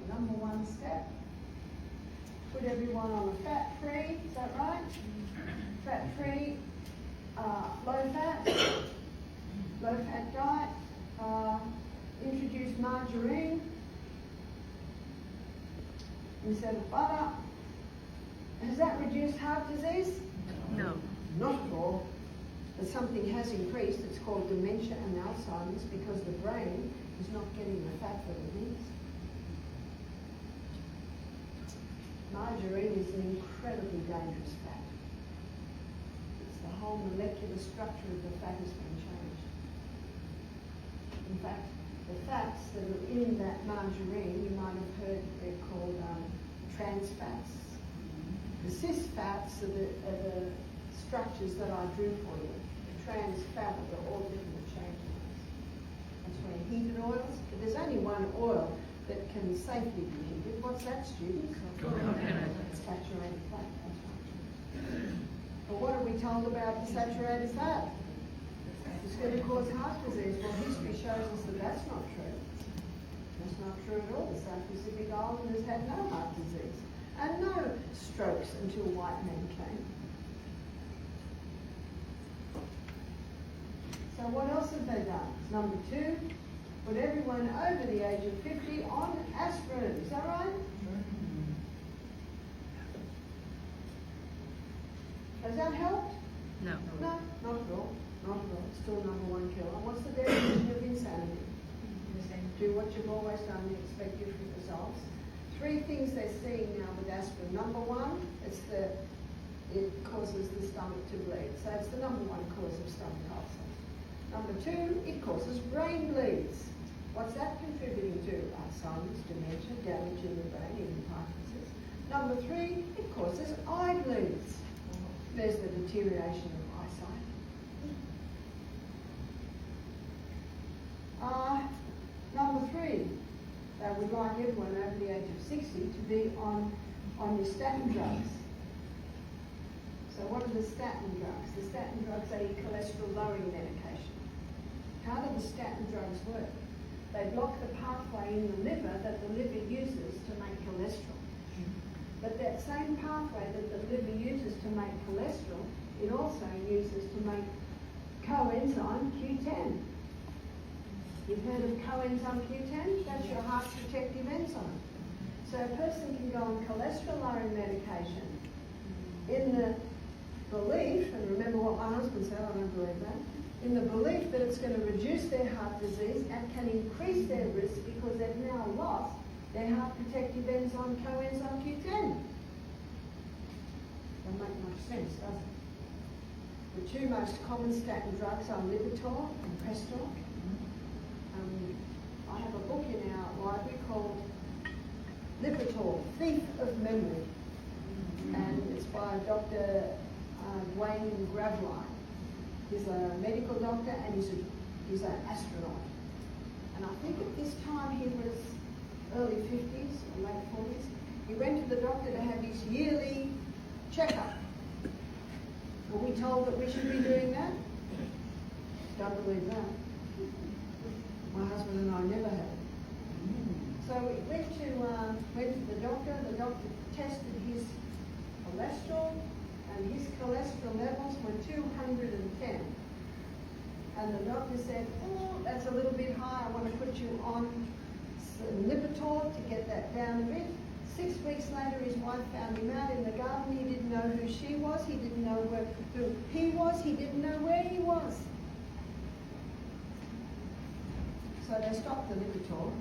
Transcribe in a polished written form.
the number one step. Put everyone on a fat-free, is that right? Fat-free, low-fat diet. Introduce margarine instead of butter. Has that reduced heart disease? No. Not at all. But something has increased. It's called dementia and Alzheimer's because the brain is not getting the fat that it needs. Margarine is an incredibly dangerous fat. It's the whole molecular structure of the fat has been changed. In fact, the fats that are in that margarine, you might have heard they're called trans fats. The cis fats are the structures that I drew for you. The trans fat are all different changes. That's where heated oils, but there's only one oil that can safely be heated. What's that, students? It's saturated fat, that's right. But what are we told about the saturated fat? It's going to cause heart disease. Well, history shows us that that's not true. That's not true at all. The South Pacific Islanders had no heart disease and no strokes until white men came. So what else have they done? Number 2, put everyone over the age of 50 on aspirin. Is that right? Has that helped? No. No, not at all. Not at all. It's still number 1 killer. What's the definition of insanity? Do what you've always done and expect different results. 3 things they're seeing now with aspirin. Number 1, it causes the stomach to bleed. So it's the number 1 cause of stomach ulcer. Number 2, it causes brain bleeds. What's that contributing to? Alzheimer's, dementia, damage in the brain, even Parkinson's. Number 3, it causes eye bleeds. There's the deterioration of eyesight. Number 3, they would like everyone over the age of 60 to be on your statin drugs. So what are the statin drugs? The statin drugs are your cholesterol lowering medication. How do the statin drugs work? They block the pathway in the liver that the liver uses to make cholesterol. But that same pathway that the liver uses to make cholesterol, it also uses to make coenzyme Q10. You've heard of coenzyme Q10? That's your heart protective enzyme. So a person can go on cholesterol-lowering medication in the belief, and remember what my husband said, I don't believe that, in the belief that it's going to reduce their heart disease and can increase their risk because they've now lost their heart protective enzyme coenzyme Q10. Doesn't make much sense, does it? The 2 most common statin drugs are Lipitor and Crestor. I have a book in our library called Lipitor, Thief of Memory, and it's by Dr. Wayne Gravline. He's a medical doctor and he's an astronaut. And I think at this time he was early 50s or late 40s. He went to the doctor to have his yearly checkup. Were we told that we should be doing that? Don't believe that. My husband and I never have. So we went to the doctor. The doctor tested his cholesterol, and his cholesterol levels were 210. And the doctor said, oh, that's a little bit high. I want to put you on some Lipitor to get that down a bit. 6 weeks later, his wife found him out in the garden. He didn't know who she was. He didn't know who he was. He didn't know where he was. So they stopped the Lipitor.